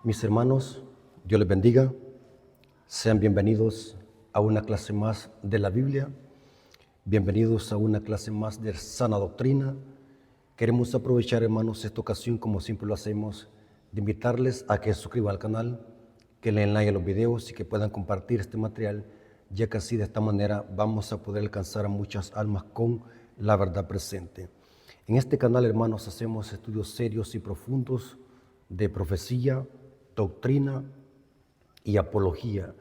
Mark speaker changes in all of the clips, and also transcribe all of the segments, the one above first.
Speaker 1: Mis hermanos, Dios les bendiga. Sean bienvenidos a una clase más de la Biblia. Bienvenidos a una clase más de sana doctrina. Queremos aprovechar, hermanos, esta ocasión, como siempre lo hacemos, de invitarles a que se suscriban al canal, que le den like a los videos y que puedan compartir este material, ya que así de esta manera vamos a poder alcanzar a muchas almas con la verdad presente. En este canal, hermanos, hacemos estudios serios y profundos de profecía, doctrina y apología.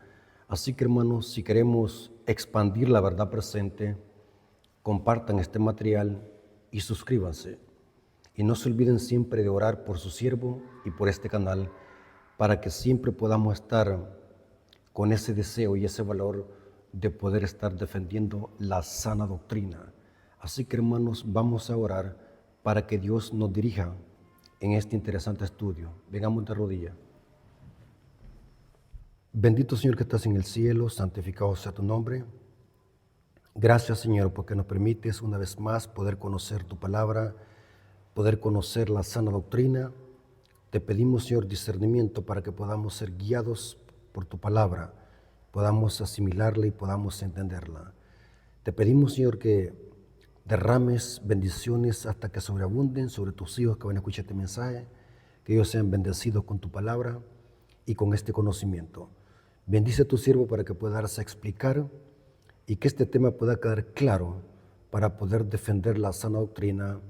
Speaker 1: Así que, hermanos, si queremos expandir la verdad presente, compartan este material y suscríbanse. Y no se olviden siempre de orar por su siervo y por este canal, para que siempre podamos estar con ese deseo y ese valor de poder estar defendiendo la sana doctrina. Así que, hermanos, vamos a orar para que Dios nos dirija en este interesante estudio. Vengamos de rodillas. Bendito Señor que estás en el cielo, santificado sea tu nombre. Gracias, Señor, porque nos permites una vez más poder conocer tu palabra, poder conocer la sana doctrina. Te pedimos, Señor, discernimiento para que podamos ser guiados por tu palabra, podamos asimilarla y podamos entenderla. Te pedimos, Señor, que derrames bendiciones hasta que sobreabunden sobre tus hijos que van a escuchar este mensaje, que ellos sean bendecidos con tu palabra y con este conocimiento. Bendice a tu siervo para que pueda darse a explicar y que este tema pueda quedar claro para poder defender la sana doctrina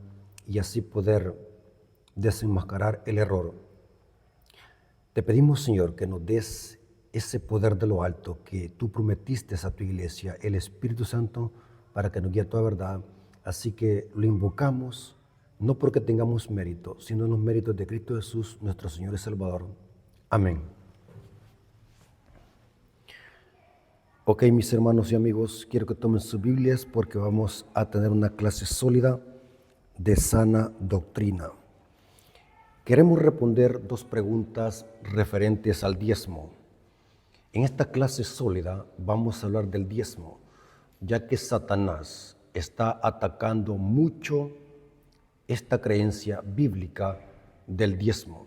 Speaker 1: y así poder desenmascarar el error. Te pedimos, Señor, que nos des ese poder de lo alto que tú prometiste a tu iglesia, el Espíritu Santo, para que nos guíe a toda verdad. Así que lo invocamos, no porque tengamos mérito, sino en los méritos de Cristo Jesús, nuestro Señor y Salvador. Amén. Ok, mis hermanos y amigos, quiero que tomen sus Biblias porque vamos a tener una clase sólida de sana doctrina. Queremos responder dos preguntas referentes al diezmo. En esta clase sólida vamos a hablar del diezmo, ya que Satanás está atacando mucho esta creencia bíblica del diezmo.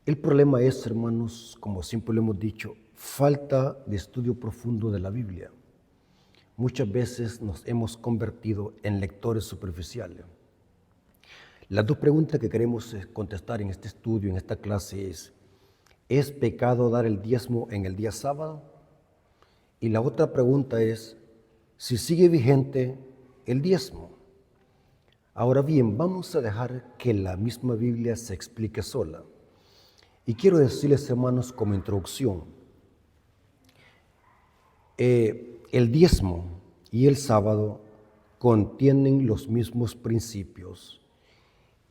Speaker 1: El problema es, hermanos, como siempre lo hemos dicho, falta de estudio profundo de la Biblia. Muchas veces nos hemos convertido en lectores superficiales. Las dos preguntas que queremos contestar en este estudio, en esta clase ¿es pecado dar el diezmo en el día sábado? Y la otra pregunta es si sigue vigente el diezmo. Ahora bien, vamos a dejar que la misma Biblia se explique sola. Y quiero decirles, hermanos, como introducción, el diezmo y el sábado contienen los mismos principios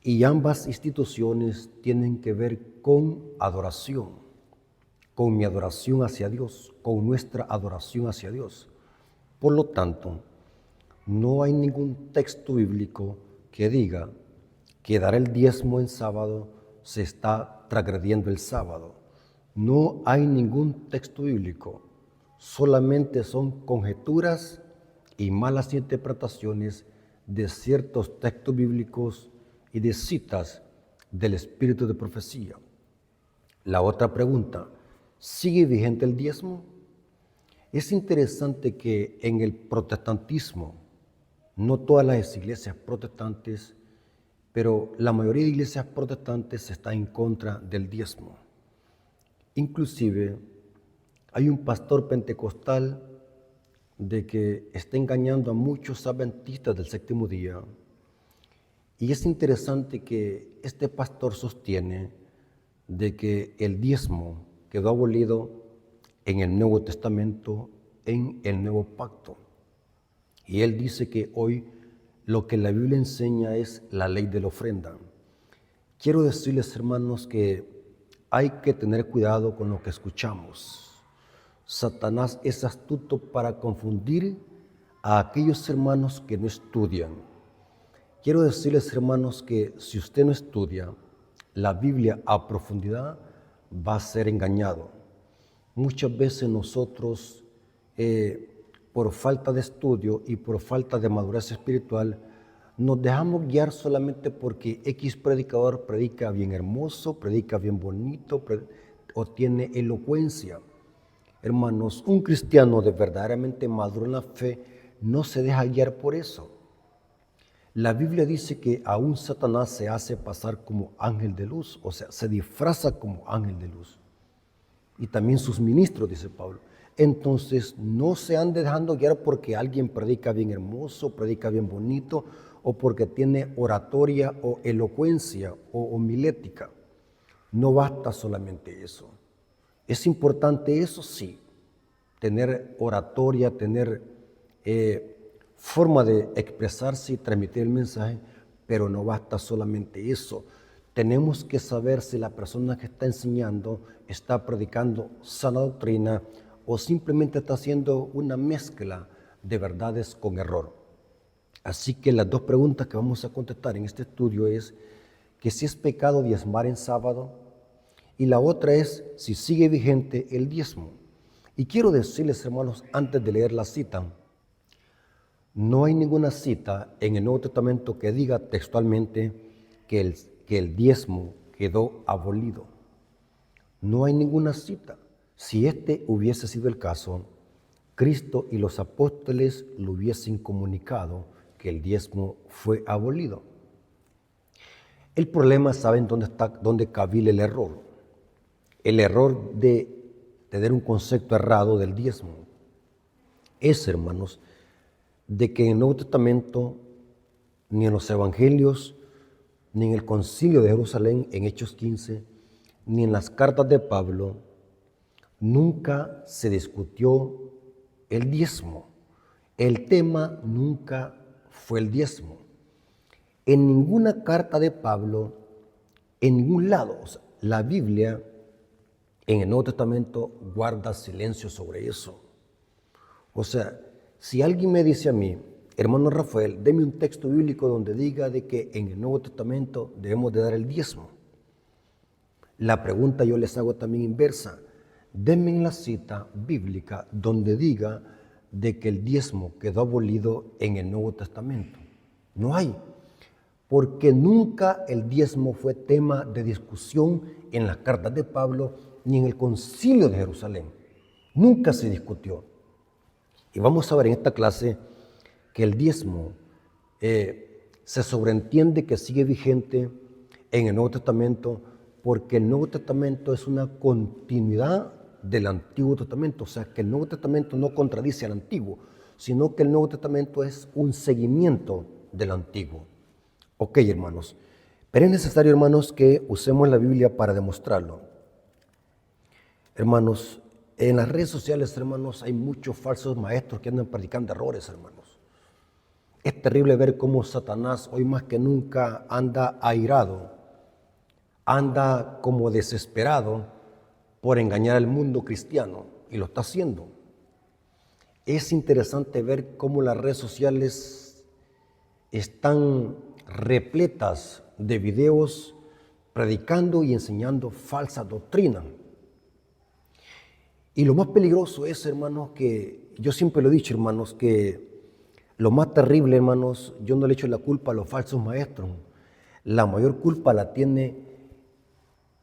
Speaker 1: y ambas instituciones tienen que ver con adoración, con mi adoración hacia Dios, con nuestra adoración hacia Dios. Por lo tanto, no hay ningún texto bíblico que diga que dar el diezmo en sábado se está transgrediendo el sábado. No hay ningún texto bíblico, solamente son conjeturas y malas interpretaciones de ciertos textos bíblicos y de citas del espíritu de profecía. La otra pregunta, ¿sigue vigente el diezmo? Es interesante que en el protestantismo, no todas las iglesias protestantes, pero la mayoría de iglesias protestantes está en contra del diezmo. Inclusive hay un pastor pentecostal de que está engañando a muchos adventistas del séptimo día. Y es interesante que este pastor sostiene de que el diezmo quedó abolido en el Nuevo Testamento, en el Nuevo Pacto. Y él dice que hoy lo que la Biblia enseña es la ley de la ofrenda. Quiero decirles, hermanos, que hay que tener cuidado con lo que escuchamos. Satanás es astuto para confundir a aquellos hermanos que no estudian. Quiero decirles, hermanos, que si usted no estudia la Biblia a profundidad, va a ser engañado. Muchas veces nosotros, por falta de estudio y por falta de madurez espiritual, nos dejamos guiar solamente porque X predicador predica bien hermoso, predica bien bonito o tiene elocuencia. Hermanos, un cristiano de verdaderamente maduro en la fe no se deja guiar por eso. La Biblia dice que aún Satanás se hace pasar como ángel de luz, o sea, se disfraza como ángel de luz. Y también sus ministros, dice Pablo. Entonces, no se ande dejando guiar porque alguien predica bien hermoso, predica bien bonito, o porque tiene oratoria o elocuencia o homilética. No basta solamente eso. Es importante eso, sí, tener oratoria, tener forma de expresarse y transmitir el mensaje, pero no basta solamente eso. Tenemos que saber si la persona que está enseñando está predicando sana doctrina o simplemente está haciendo una mezcla de verdades con error. Así que las dos preguntas que vamos a contestar en este estudio es que si es pecado diezmar en sábado y la otra es si sigue vigente el diezmo. Y quiero decirles, hermanos, antes de leer la cita, no hay ninguna cita en el Nuevo Testamento que diga textualmente que el diezmo quedó abolido. No hay ninguna cita. Si este hubiese sido el caso, Cristo y los apóstoles lo hubiesen comunicado que el diezmo fue abolido. El problema, ¿saben dónde cabila el error? El error de tener un concepto errado del diezmo es, hermanos, de que en el Nuevo Testamento, ni en los Evangelios, ni en el Concilio de Jerusalén, en Hechos 15, ni en las cartas de Pablo, nunca se discutió el diezmo. El tema nunca fue el diezmo. En ninguna carta de Pablo, en ningún lado, o sea, la Biblia en el Nuevo Testamento guarda silencio sobre eso. O sea, si alguien me dice a mí, hermano Rafael, deme un texto bíblico donde diga de que en el Nuevo Testamento debemos de dar el diezmo. La pregunta yo les hago también inversa. Denme la cita bíblica donde diga de que el diezmo quedó abolido en el Nuevo Testamento. No hay, porque nunca el diezmo fue tema de discusión en las cartas de Pablo ni en el Concilio de Jerusalén. Nunca se discutió. Y vamos a ver en esta clase que el diezmo se sobreentiende que sigue vigente en el Nuevo Testamento porque el Nuevo Testamento es una continuidad del Antiguo Testamento. O sea, que el Nuevo Testamento no contradice al Antiguo, sino que el Nuevo Testamento es un seguimiento del Antiguo. Ok, hermanos. Pero es necesario, hermanos, que usemos la Biblia para demostrarlo. Hermanos, en las redes sociales, hermanos, hay muchos falsos maestros que andan predicando errores, hermanos. Es terrible ver cómo Satanás hoy más que nunca anda airado, anda como desesperado por engañar al mundo cristiano, y lo está haciendo. Es interesante ver cómo las redes sociales están repletas de videos predicando y enseñando falsa doctrina. Y lo más peligroso es, hermanos, que yo siempre lo he dicho, hermanos, que lo más terrible, hermanos, yo no le echo la culpa a los falsos maestros. La mayor culpa la tiene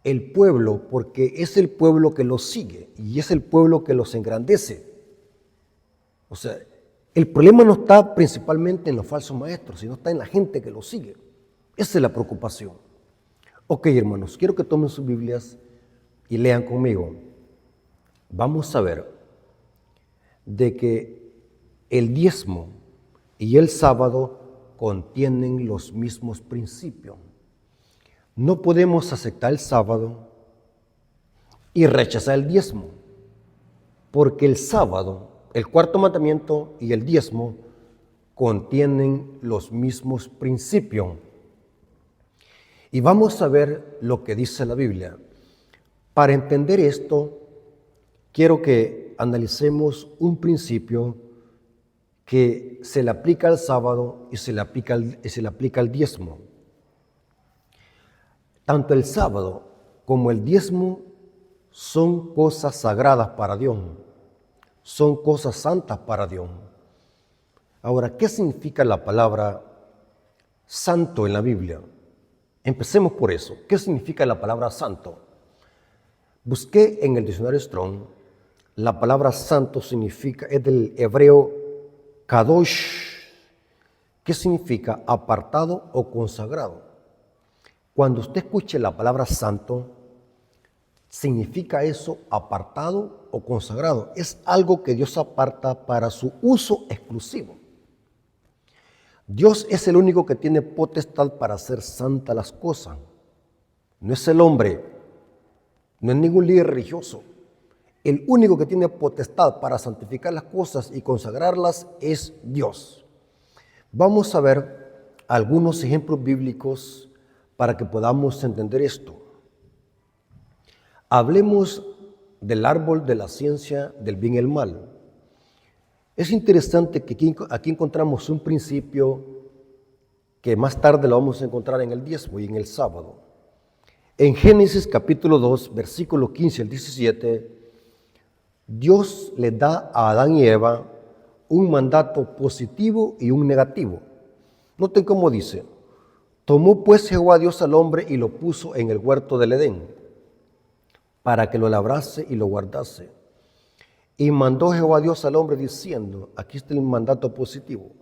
Speaker 1: el pueblo, porque es el pueblo que los sigue y es el pueblo que los engrandece. O sea, el problema no está principalmente en los falsos maestros, sino está en la gente que los sigue. Esa es la preocupación. Ok, hermanos, quiero que tomen sus Biblias y lean conmigo. Vamos a ver de que el diezmo y el sábado contienen los mismos principios. No podemos aceptar el sábado y rechazar el diezmo, porque el sábado, el cuarto mandamiento y el diezmo contienen los mismos principios. Y vamos a ver lo que dice la Biblia. Para entender esto, quiero que analicemos un principio que se le aplica al sábado y se le aplica al diezmo. Tanto el sábado como el diezmo son cosas sagradas para Dios, son cosas santas para Dios. Ahora, ¿qué significa la palabra santo en la Biblia. Empecemos por eso. ¿Qué significa la palabra santo? Busqué en el diccionario Strong. La palabra santo es del hebreo kadosh, que significa apartado o consagrado. Cuando usted escuche la palabra santo, significa eso, apartado o consagrado. Es algo que Dios aparta para su uso exclusivo. Dios es el único que tiene potestad para hacer santas las cosas. No es el hombre, no es ningún líder religioso. El único que tiene potestad para santificar las cosas y consagrarlas es Dios. Vamos a ver algunos ejemplos bíblicos para que podamos entender esto. Hablemos del árbol de la ciencia del bien y el mal. Es interesante que aquí encontramos un principio que más tarde lo vamos a encontrar en el diezmo y en el sábado. En Génesis capítulo 2, versículos 15 al 17, Dios le da a Adán y Eva un mandato positivo y un negativo. Noten cómo dice: tomó pues Jehová Dios al hombre y lo puso en el huerto del Edén, para que lo labrase y lo guardase. Y mandó Jehová Dios al hombre diciendo, aquí está el mandato positivo: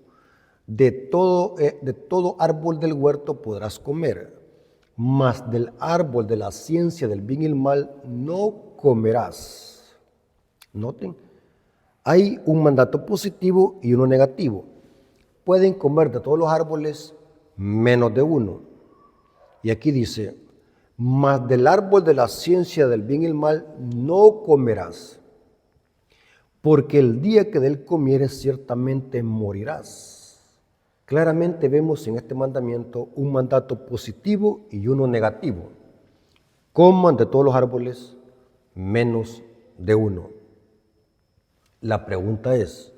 Speaker 1: de todo árbol del huerto podrás comer, mas del árbol de la ciencia del bien y el mal no comerás. Noten, hay un mandato positivo y uno negativo. Pueden comer de todos los árboles menos de uno. Y aquí dice: mas del árbol de la ciencia del bien y el mal no comerás, porque el día que de él comieres ciertamente morirás. Claramente vemos en este mandamiento un mandato positivo y uno negativo. Coman de todos los árboles menos de uno. La pregunta es: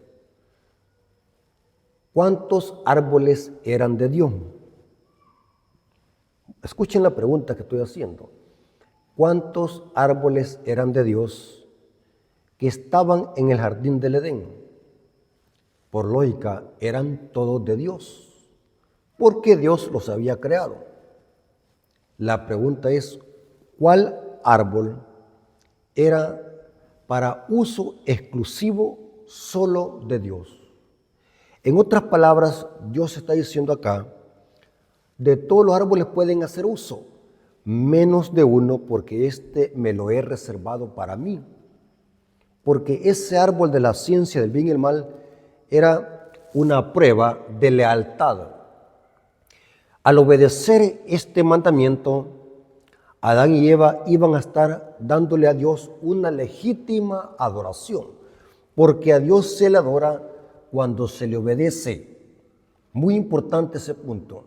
Speaker 1: ¿cuántos árboles eran de Dios? Escuchen la pregunta que estoy haciendo. ¿Cuántos árboles eran de Dios que estaban en el jardín del Edén? Por lógica, eran todos de Dios, porque Dios los había creado. La pregunta es: ¿cuál árbol era para uso exclusivo solo de Dios? En otras palabras, Dios está diciendo acá: de todos los árboles pueden hacer uso, menos de uno, porque este me lo he reservado para mí. Porque ese árbol de la ciencia del bien y el mal era una prueba de lealtad. Al obedecer este mandamiento, Adán y Eva iban a estar dándole a Dios una legítima adoración, porque a Dios se le adora cuando se le obedece. Muy importante ese punto.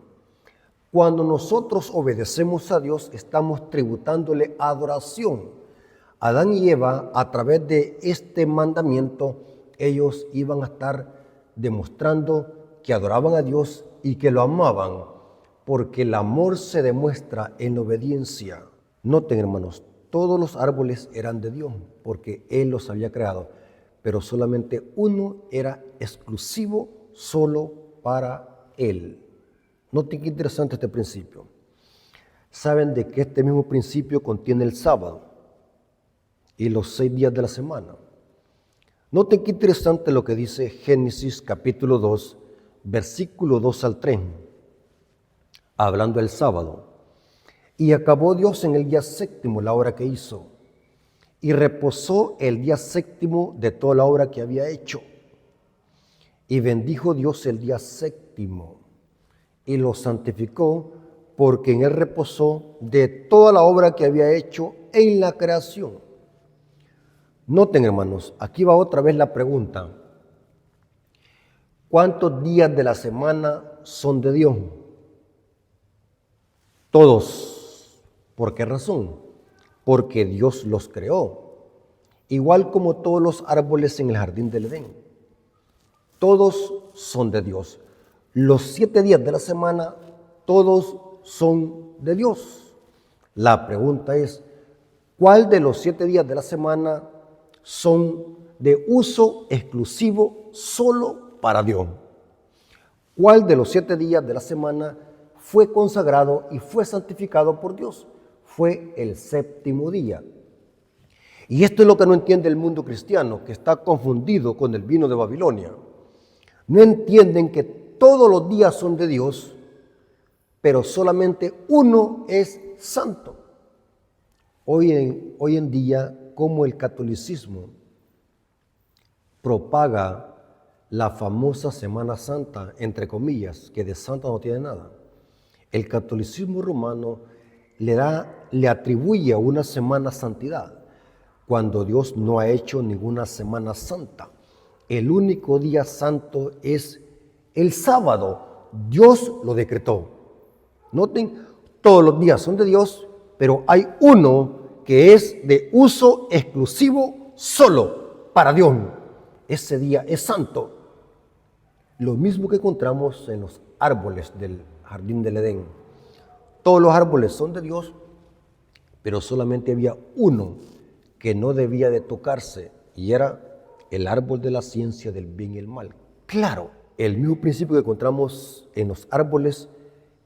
Speaker 1: Cuando nosotros obedecemos a Dios, estamos tributándole adoración. Adán y Eva, a través de este mandamiento, ellos iban a estar demostrando que adoraban a Dios y que lo amaban, porque el amor se demuestra en la obediencia. Noten, hermanos, todos los árboles eran de Dios, porque Él los había creado, pero solamente uno era exclusivo solo para Él. Noten qué interesante este principio. Saben de que este mismo principio contiene el sábado y los 6 días de la semana. Noten qué interesante lo que dice Génesis capítulo 2, versículo 2 al 3, hablando del sábado. Y acabó Dios en el día séptimo la obra que hizo, y reposó el día séptimo de toda la obra que había hecho. Y bendijo Dios el día séptimo, y lo santificó, porque en él reposó de toda la obra que había hecho en la creación. Noten, hermanos, aquí va otra vez la pregunta: ¿cuántos días de la semana son de Dios? Todos. ¿Por qué razón? Porque Dios los creó, igual como todos los árboles en el jardín del Edén. Todos son de Dios. Los 7 días de la semana, todos son de Dios. La pregunta es: ¿cuál de los 7 días de la semana son de uso exclusivo solo para Dios? ¿Cuál de los 7 días de la semana fue consagrado y fue santificado por Dios. Fue el séptimo día. Y esto es lo que no entiende el mundo cristiano, que está confundido con el vino de Babilonia. No entienden que todos los días son de Dios, pero solamente uno es santo. Hoy en día, como el catolicismo propaga la famosa Semana Santa, entre comillas, que de santa no tiene nada. El catolicismo romano le atribuye a una semana santidad, cuando Dios no ha hecho ninguna semana santa. El único día santo es el sábado. Dios lo decretó. Noten, todos los días son de Dios, pero hay uno que es de uso exclusivo solo para Dios. Ese día es santo. Lo mismo que encontramos en los árboles del jardín del Edén. Todos los árboles son de Dios, pero solamente había uno que no debía de tocarse, y era el árbol de la ciencia del bien y el mal. Claro, el mismo principio que encontramos en los árboles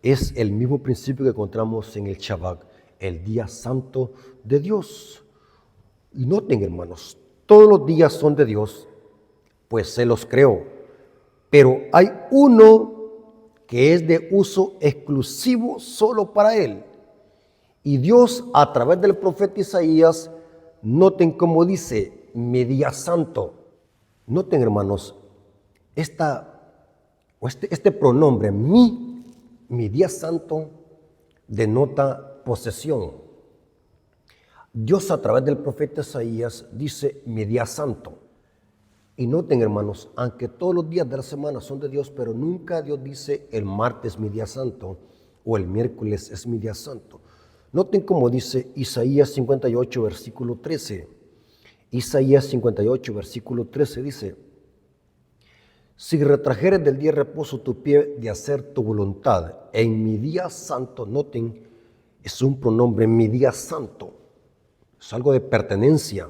Speaker 1: es el mismo principio que encontramos en el Shabbat, el día santo de Dios. Y noten, hermanos, todos los días son de Dios, pues se los creó. Pero hay uno que es de uso exclusivo solo para Él. Y Dios, a través del profeta Isaías, noten cómo dice, mi día santo. Noten, hermanos, este pronombre, mi día santo, denota posesión. Dios, a través del profeta Isaías, dice, mi día santo. Y noten, hermanos, aunque todos los días de la semana son de Dios, pero nunca Dios dice el martes mi día santo o el miércoles es mi día santo. Noten cómo dice Isaías 58, versículo 13. Isaías 58, versículo 13 dice, si retrajeres del día de reposo tu pie de hacer tu voluntad, en mi día santo, noten, es un pronombre, mi día santo, es algo de pertenencia,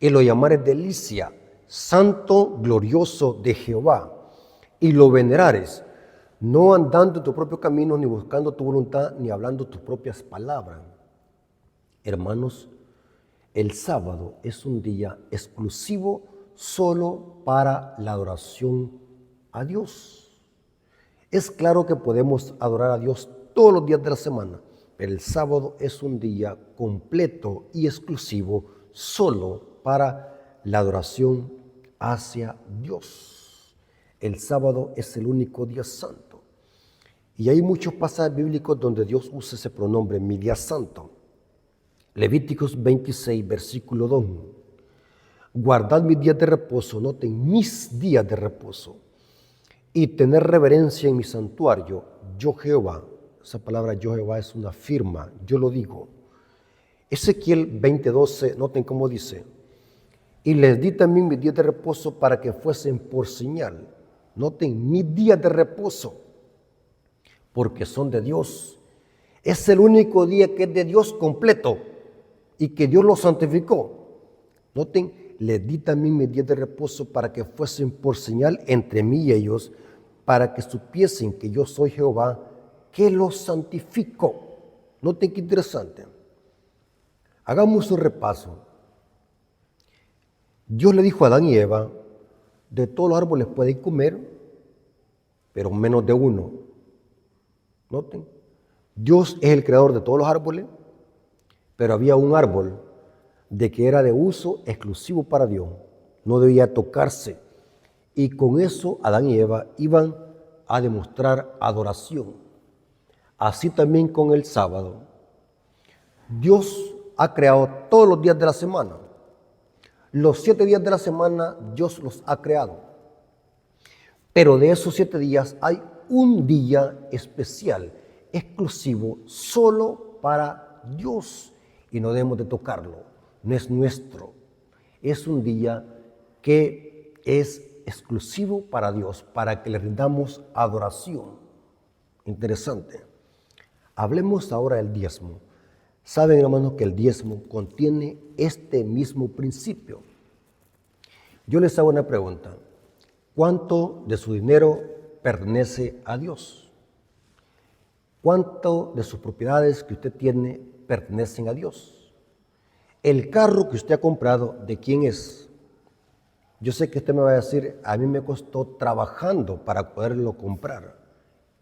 Speaker 1: y lo llamares delicia, santo, glorioso de Jehová, y lo venerares, no andando en tu propio camino, ni buscando tu voluntad, ni hablando tus propias palabras. Hermanos, el sábado es un día exclusivo solo para la adoración a Dios. Es claro que podemos adorar a Dios todos los días de la semana, pero el sábado es un día completo y exclusivo solo para la adoración hacia Dios. El sábado es el único día santo. Y hay muchos pasajes bíblicos donde Dios usa ese pronombre, mi día santo. Levíticos 26, versículo 2. Guardad mis días de reposo, noten, mis días de reposo, y tener reverencia en mi santuario, yo Jehová. Esa palabra yo Jehová es una firma, yo lo digo. Ezequiel 20:12, noten cómo dice, y les di también mis días de reposo para que fuesen por señal. Noten, mis días de reposo, porque son de Dios. Es el único día que es de Dios completo y que Dios lo santificó. Noten, les di también mis días de reposo para que fuesen por señal entre mí y ellos, para que supiesen que yo soy Jehová, que los santifico. Noten qué interesante. Hagamos un repaso. Dios le dijo a Adán y Eva, de todos los árboles pueden comer, pero menos de uno. Noten, Dios es el creador de todos los árboles, pero había un árbol de que era de uso exclusivo para Dios, no debía tocarse. Y con eso Adán y Eva iban a demostrar adoración. Así también con el sábado. Dios ha creado todos los días de la semana. Los 7 días de la semana Dios los ha creado. Pero de esos 7 días hay un día especial, exclusivo, solo para Dios. Y no debemos de tocarlo, no es nuestro. Es un día que es exclusivo para Dios, para que le rindamos adoración. Interesante. Hablemos ahora del diezmo. Saben, hermanos, que el diezmo contiene este mismo principio. Yo les hago una pregunta. ¿Cuánto de su dinero pertenece a Dios? ¿Cuánto de sus propiedades que usted tiene pertenecen a Dios? El carro que usted ha comprado, ¿de quién es? Yo sé que usted me va a decir, a mí me costó trabajando para poderlo comprar.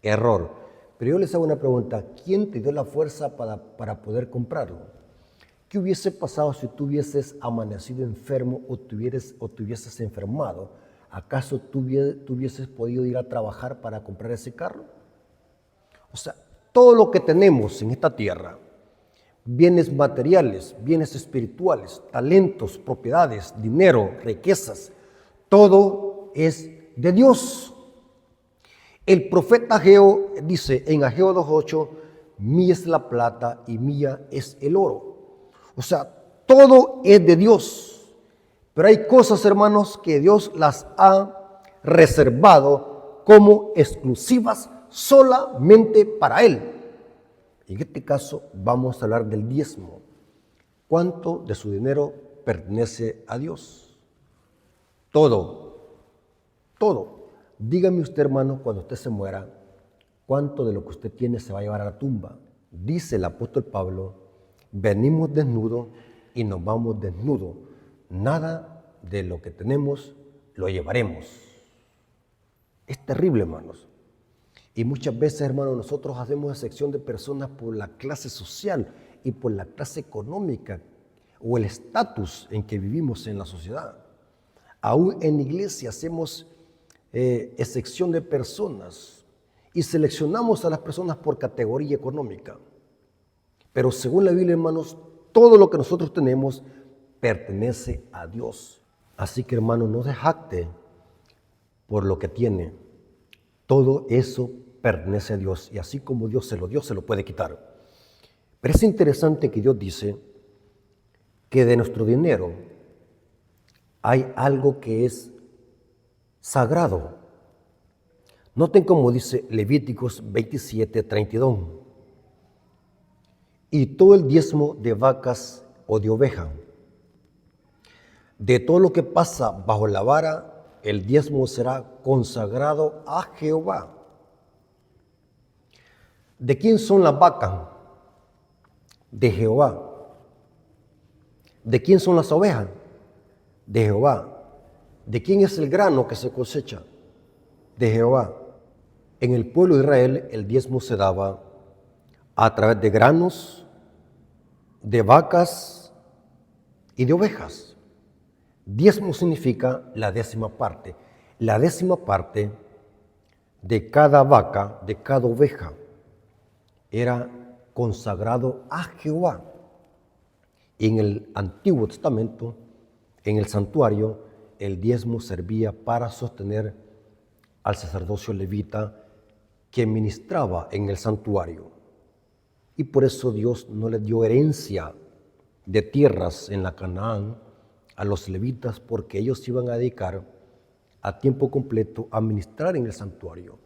Speaker 1: Error. Pero yo les hago una pregunta, ¿quién te dio la fuerza para poder comprarlo? ¿Qué hubiese pasado si tú hubieses amanecido enfermo o te hubieses enfermado? ¿Acaso tú hubieses podido ir a trabajar para comprar ese carro? O sea, todo lo que tenemos en esta tierra, bienes materiales, bienes espirituales, talentos, propiedades, dinero, riquezas, todo es de Dios. El profeta Ageo dice en Ageo 2:8, mía es la plata y mía es el oro. O sea, todo es de Dios. Pero hay cosas, hermanos, que Dios las ha reservado como exclusivas solamente para Él. En este caso vamos a hablar del diezmo. ¿Cuánto de su dinero pertenece a Dios? Todo, todo. Dígame usted, hermano, cuando usted se muera, ¿cuánto de lo que usted tiene se va a llevar a la tumba? Dice el apóstol Pablo, venimos desnudos y nos vamos desnudos. Nada de lo que tenemos lo llevaremos. Es terrible, hermanos. Y muchas veces, hermanos, nosotros hacemos excepción de personas por la clase social y por la clase económica o el estatus en que vivimos en la sociedad. Aún en la iglesia hacemos excepción de personas y seleccionamos a las personas por categoría económica. Pero según la Biblia, hermanos, todo lo que nosotros tenemos pertenece a Dios. Así que, hermano, no se jacte por lo que tiene. Todo eso pertenece a Dios y así como Dios se lo dio, se lo puede quitar. Pero es interesante que Dios dice que de nuestro dinero hay algo que es sagrado. Noten cómo dice Levíticos 27:32. Y todo el diezmo de vacas o de oveja, de todo lo que pasa bajo la vara, el diezmo será consagrado a Jehová. ¿De quién son las vacas? De Jehová. ¿De quién son las ovejas? De Jehová. ¿De quién es el grano que se cosecha? De Jehová. En el pueblo de Israel el diezmo se daba a través de granos, de vacas y de ovejas. Diezmo significa la décima parte. La décima parte de cada vaca, de cada oveja, era consagrado a Jehová. Y en el Antiguo Testamento, en el santuario, el diezmo servía para sostener al sacerdocio levita que ministraba en el santuario. Y por eso Dios no le dio herencia de tierras en la Canaán a los levitas, porque ellos se iban a dedicar a tiempo completo a ministrar en el santuario.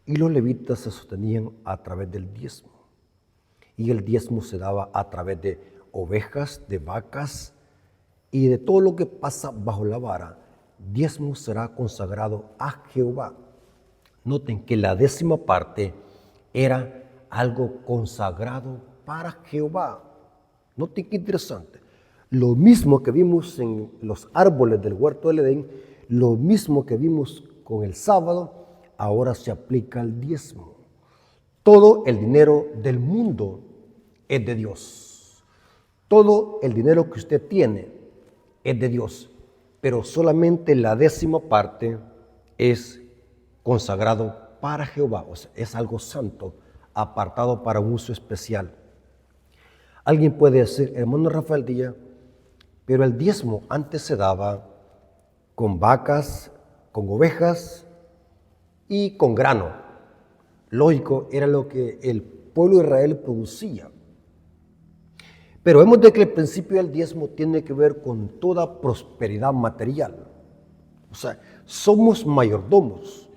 Speaker 1: Y los levitas se sostenían a través del diezmo. Y el diezmo se daba a través de ovejas, de vacas y de todo lo que pasa bajo la vara. Diezmo será consagrado a Jehová. Noten que la décima parte era algo consagrado para Jehová. Noten qué interesante. Lo mismo que vimos en los árboles del huerto del Edén, lo mismo que vimos con el sábado, ahora se aplica al diezmo. Todo el dinero del mundo es de Dios. Todo el dinero que usted tiene es de Dios, pero solamente la décima parte es consagrado para Jehová, o sea, es algo santo, apartado para un uso especial. Alguien puede decir, hermano Rafael Díaz, pero el diezmo antes se daba con vacas, con ovejas y con grano. Lógico, era lo que el pueblo de Israel producía. Pero vemos de que el principio del diezmo tiene que ver con toda prosperidad material. O sea, somos mayordomos.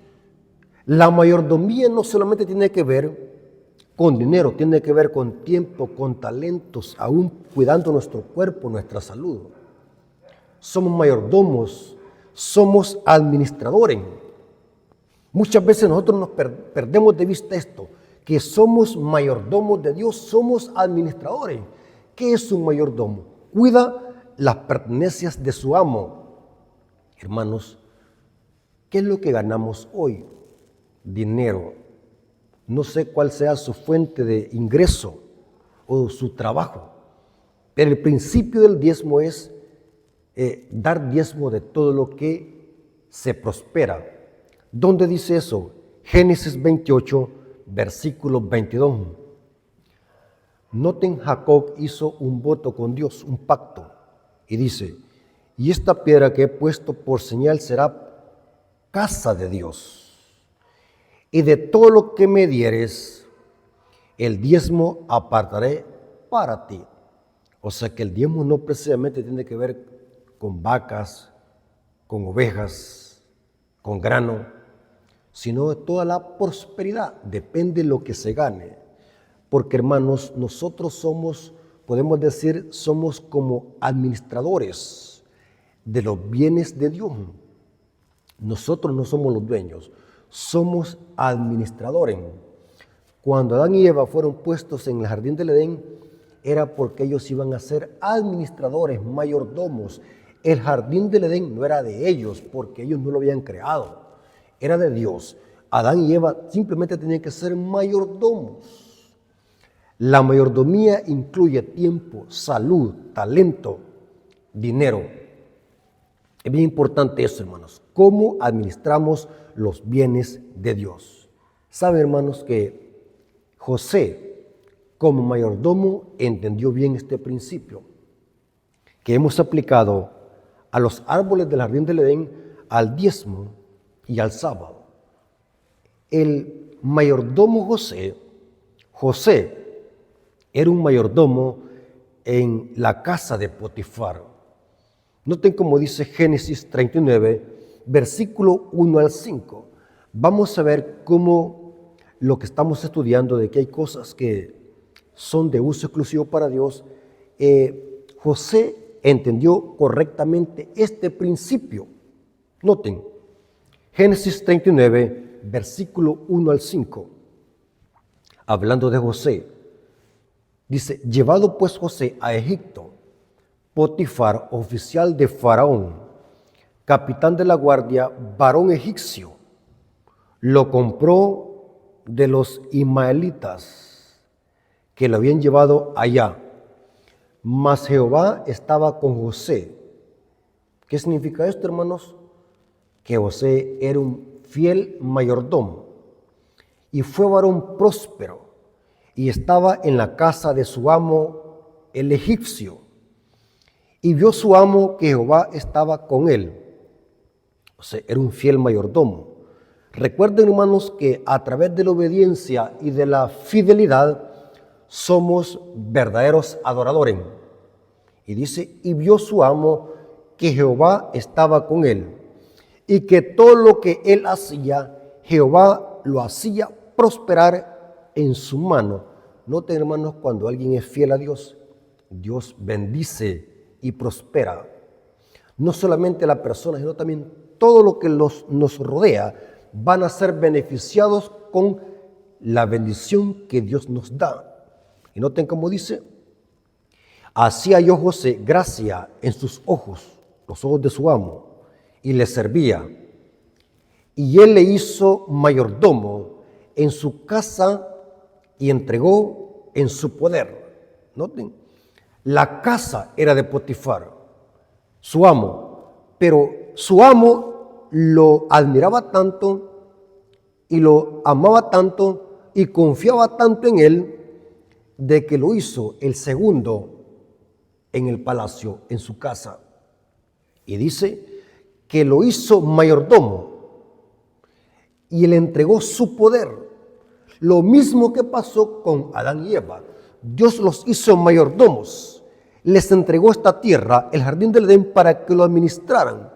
Speaker 1: La mayordomía no solamente tiene que ver con dinero, tiene que ver con tiempo, con talentos, aún cuidando nuestro cuerpo, nuestra salud. Somos mayordomos, somos administradores. Muchas veces nosotros nos perdemos de vista esto, que somos mayordomos de Dios, somos administradores. ¿Qué es un mayordomo? Cuida las pertenencias de su amo. Hermanos, ¿qué es lo que ganamos hoy? Dinero. No sé cuál sea su fuente de ingreso o su trabajo, pero el principio del diezmo es dar diezmo de todo lo que se prospera. ¿Dónde dice eso? Génesis 28, versículo 22. Noten, Jacob hizo un voto con Dios, un pacto, y dice: y esta piedra que he puesto por señal será casa de Dios, y de todo lo que me dieres, el diezmo apartaré para ti. O sea que el diezmo no precisamente tiene que ver con vacas, con ovejas, con grano, sino de toda la prosperidad. Depende de lo que se gane. Porque, hermanos, nosotros somos, podemos decir, somos como administradores de los bienes de Dios. Nosotros no somos los dueños, somos administradores. Cuando Adán y Eva fueron puestos en el jardín del Edén, era porque ellos iban a ser administradores, mayordomos. El jardín del Edén no era de ellos, porque ellos no lo habían creado, era de Dios. Adán y Eva simplemente tenían que ser mayordomos. La mayordomía incluye tiempo, salud, talento, dinero. Es bien importante eso, hermanos, cómo administramos los bienes de Dios. ¿Saben, hermanos, que José, como mayordomo, entendió bien este principio que hemos aplicado a los árboles del jardín del Edén, al diezmo y al sábado? El mayordomo José era un mayordomo en la casa de Potifar. Noten cómo dice Génesis 39, versículo 1 al 5. Vamos a ver cómo lo que estamos estudiando, de que hay cosas que son de uso exclusivo para Dios. José entendió correctamente este principio. Noten, Génesis 39, versículo 1 al 5. Hablando de José, dice: llevado pues José a Egipto, Potifar, oficial de Faraón, capitán de la guardia, varón egipcio, lo compró de los ismaelitas que lo habían llevado allá. Mas Jehová estaba con José. ¿Qué significa esto, hermanos? Que José era un fiel mayordomo y fue varón próspero y estaba en la casa de su amo el egipcio. Y vio su amo que Jehová estaba con él. O sea, era un fiel mayordomo. Recuerden, hermanos, que a través de la obediencia y de la fidelidad somos verdaderos adoradores. Y dice: y vio su amo que Jehová estaba con él, y que todo lo que él hacía, Jehová lo hacía prosperar en su mano. Noten, hermanos, cuando alguien es fiel a Dios, Dios bendice y prospera. No solamente la persona, sino también todo lo que nos rodea van a ser beneficiados con la bendición que Dios nos da. Y noten cómo dice: así halló José gracia en sus ojos, los ojos de su amo, y le servía. Y él le hizo mayordomo en su casa y entregó en su poder. Noten, la casa era de Potifar, su amo, pero su amo lo admiraba tanto y lo amaba tanto y confiaba tanto en él, de que lo hizo el segundo en el palacio, en su casa. Y dice que lo hizo mayordomo y le entregó su poder. Lo mismo que pasó con Adán y Eva. Dios los hizo mayordomos, les entregó esta tierra, el jardín del Edén, para que lo administraran.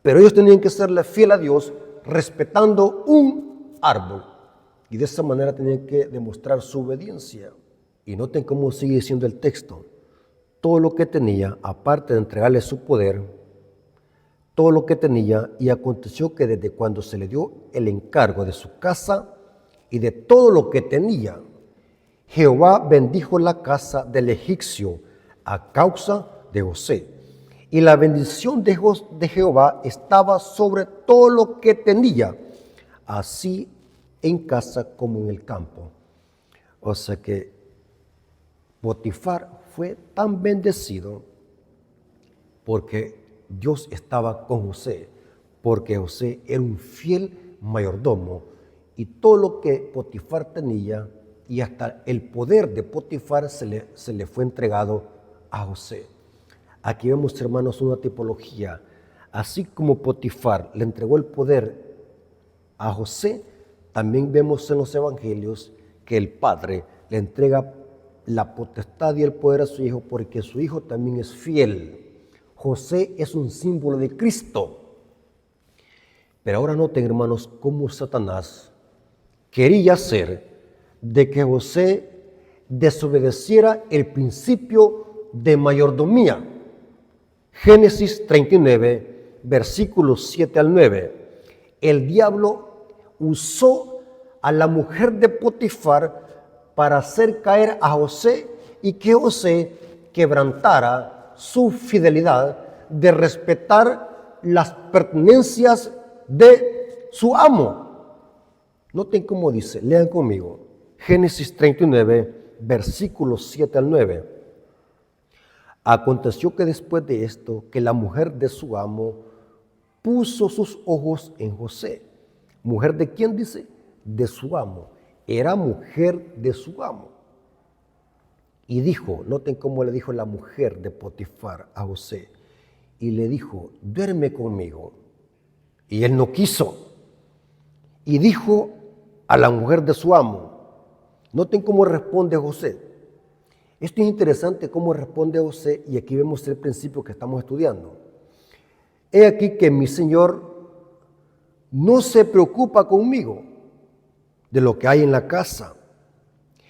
Speaker 1: Pero ellos tenían que serle fiel a Dios, respetando un árbol. Y de esa manera tenían que demostrar su obediencia. Y noten cómo sigue diciendo el texto: todo lo que tenía, aparte de entregarle su poder, todo lo que tenía, y aconteció que desde cuando se le dio el encargo de su casa y de todo lo que tenía, Jehová bendijo la casa del egipcio a causa de José. Y la bendición de Jehová estaba sobre todo lo que tenía, así en casa como en el campo. O sea que Potifar fue tan bendecido porque Dios estaba con José, porque José era un fiel mayordomo y todo lo que Potifar tenía y hasta el poder de Potifar se le fue entregado a José. Aquí vemos, hermanos, una tipología. Así como Potifar le entregó el poder a José, también vemos en los evangelios que el Padre le entrega la potestad y el poder a su hijo porque su hijo también es fiel. José es un símbolo de Cristo. Pero ahora noten, hermanos, cómo Satanás quería hacer de que José desobedeciera el principio de mayordomía. Génesis 39, versículos 7 al 9. El diablo usó a la mujer de Potifar para hacer caer a José y que José quebrantara su fidelidad de respetar las pertenencias de su amo. Noten cómo dice, lean conmigo. Génesis 39, versículos 7 al 9. Aconteció que después de esto, que la mujer de su amo puso sus ojos en José. ¿Mujer de quién dice? De su amo. Era mujer de su amo. Y dijo, noten cómo le dijo la mujer de Potifar a José. Y le dijo, duerme conmigo. Y él no quiso. Y dijo a la mujer de su amo, noten cómo responde José. Esto es interesante cómo responde José y aquí vemos el principio que estamos estudiando. He aquí que mi Señor no se preocupa conmigo de lo que hay en la casa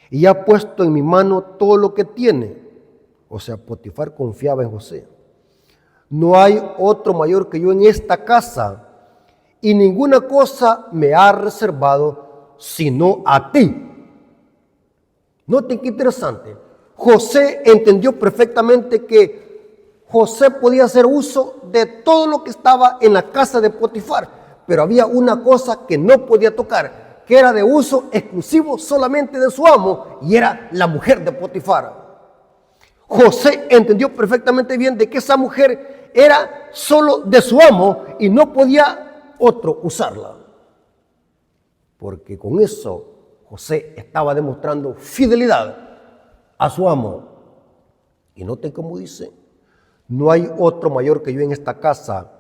Speaker 1: y ha puesto en mi mano todo lo que tiene. O sea, Potifar confiaba en José. No hay otro mayor que yo en esta casa y ninguna cosa me ha reservado sino a ti. Noten qué interesante. José entendió perfectamente que José podía hacer uso de todo lo que estaba en la casa de Potifar, pero había una cosa que no podía tocar, que era de uso exclusivo solamente de su amo, y era la mujer de Potifar. José entendió perfectamente bien de que esa mujer era solo de su amo y no podía otro usarla, porque con eso José estaba demostrando fidelidad a su amo. Y noten cómo dice, no hay otro mayor que yo en esta casa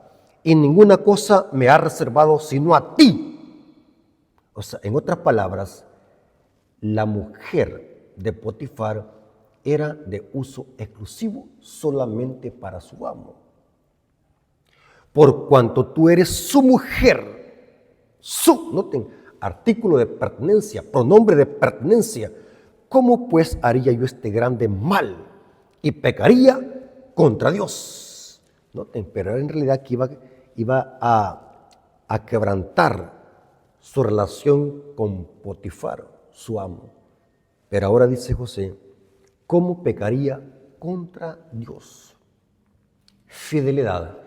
Speaker 1: y ninguna cosa me ha reservado sino a ti. O sea, en otras palabras, la mujer de Potifar era de uso exclusivo solamente para su amo. Por cuanto tú eres su mujer, noten, artículo de pertenencia, pronombre de pertenencia, ¿cómo pues haría yo este grande mal y pecaría contra Dios? Noten, pero en realidad aquí iba a quebrantar su relación con Potifar, su amo. Pero ahora dice José, ¿cómo pecaría contra Dios? Fidelidad.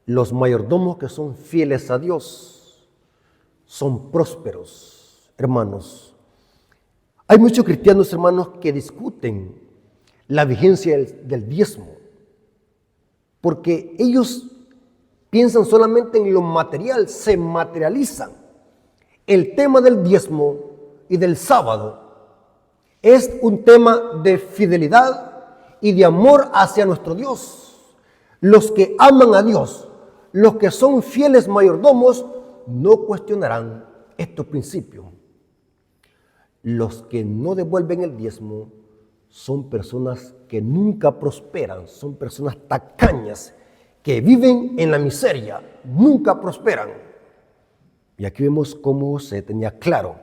Speaker 1: Los mayordomos que son fieles a Dios son prósperos, hermanos. Hay muchos cristianos, hermanos, que discuten la vigencia del diezmo, porque ellos piensan solamente en lo material, se materializan. El tema del diezmo y del sábado es un tema de fidelidad y de amor hacia nuestro Dios. Los que aman a Dios, los que son fieles mayordomos, no cuestionarán estos principios. Los que no devuelven el diezmo son personas que nunca prosperan, son personas tacañas, que viven en la miseria, nunca prosperan. Y aquí vemos cómo José tenía claro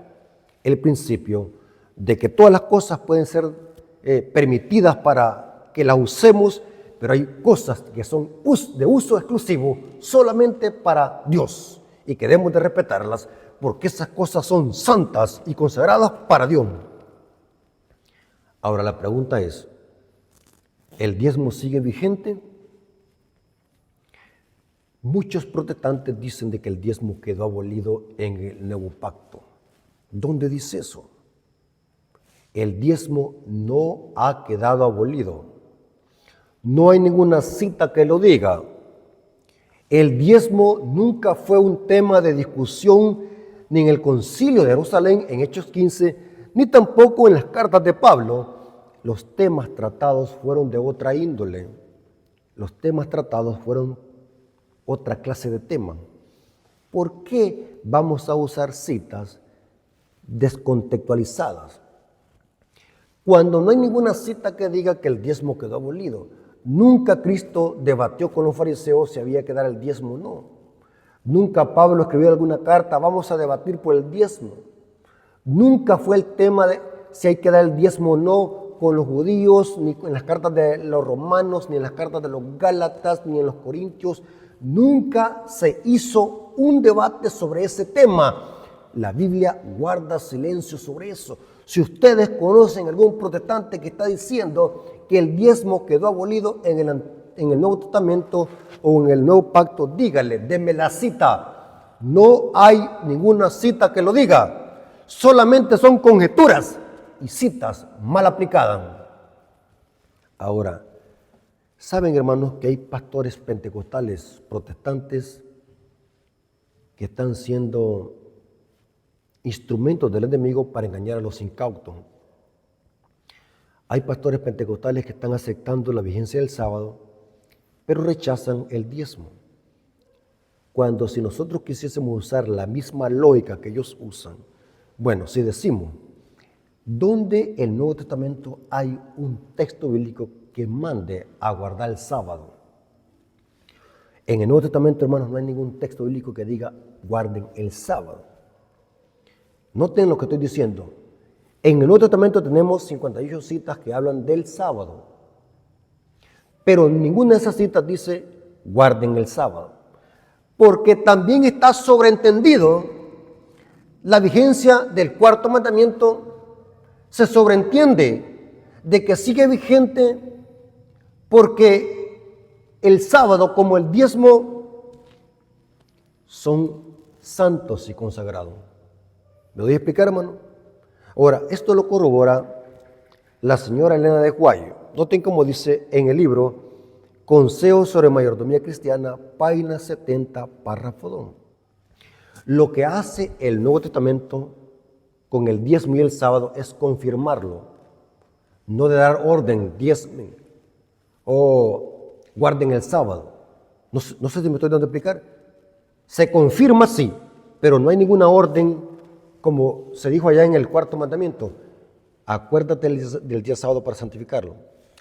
Speaker 1: el principio de que todas las cosas pueden ser permitidas para que las usemos, pero hay cosas que son de uso exclusivo solamente para Dios. y que debemos de respetarlas porque esas cosas son santas y consagradas para Dios. Ahora la pregunta es, ¿el diezmo sigue vigente? Muchos protestantes dicen de que el diezmo quedó abolido en el nuevo pacto. ¿Dónde dice eso? El diezmo no ha quedado abolido. No hay ninguna cita que lo diga. El diezmo nunca fue un tema de discusión ni en el Concilio de Jerusalén en Hechos 15, ni tampoco en las cartas de Pablo. Los temas tratados fueron de otra índole. Los temas tratados fueron otra clase de tema. ¿Por qué vamos a usar citas descontextualizadas? Cuando no hay ninguna cita que diga que el diezmo quedó abolido. Nunca Cristo debatió con los fariseos si había que dar el diezmo o no. Nunca Pablo escribió alguna carta, vamos a debatir por el diezmo. Nunca fue el tema de si hay que dar el diezmo o no con los judíos, ni en las cartas de los romanos, ni en las cartas de los gálatas, ni en los corintios. Nunca se hizo un debate sobre ese tema. La Biblia guarda silencio sobre eso. Si ustedes conocen algún protestante que está diciendo que el diezmo quedó abolido en el Nuevo Testamento o en el Nuevo Pacto, dígale, denme la cita. No hay ninguna cita que lo diga. Solamente son conjeturas y citas mal aplicadas. Ahora, ¿saben, hermanos, que hay pastores pentecostales protestantes que están siendo instrumentos del enemigo para engañar a los incautos? Hay pastores pentecostales que están aceptando la vigencia del sábado, pero rechazan el diezmo. Cuando si nosotros quisiésemos usar la misma lógica que ellos usan, bueno, si decimos, ¿dónde en el Nuevo Testamento hay un texto bíblico que mande a guardar el sábado? En el Nuevo Testamento, hermanos, no hay ningún texto bíblico que diga guarden el sábado. Noten lo que estoy diciendo. En el Nuevo Testamento tenemos 58 citas que hablan del sábado, pero ninguna de esas citas dice guarden el sábado, porque también está sobreentendido la vigencia del cuarto mandamiento. Se sobreentiende de que sigue vigente porque el sábado como el diezmo son santos y consagrados. ¿Me doy a explicar, hermano? Ahora, esto lo corrobora la señora Elena de White. Noten cómo dice en el libro Consejos sobre Mayordomía Cristiana, página 70, párrafo 2. Lo que hace el Nuevo Testamento con el diezmo y el sábado es confirmarlo, no de dar orden, diezmen o guarden el sábado. No sé si me estoy dando a explicar. Se confirma, sí, pero no hay ninguna orden. Como se dijo allá en el cuarto mandamiento, acuérdate del día sábado para santificarlo.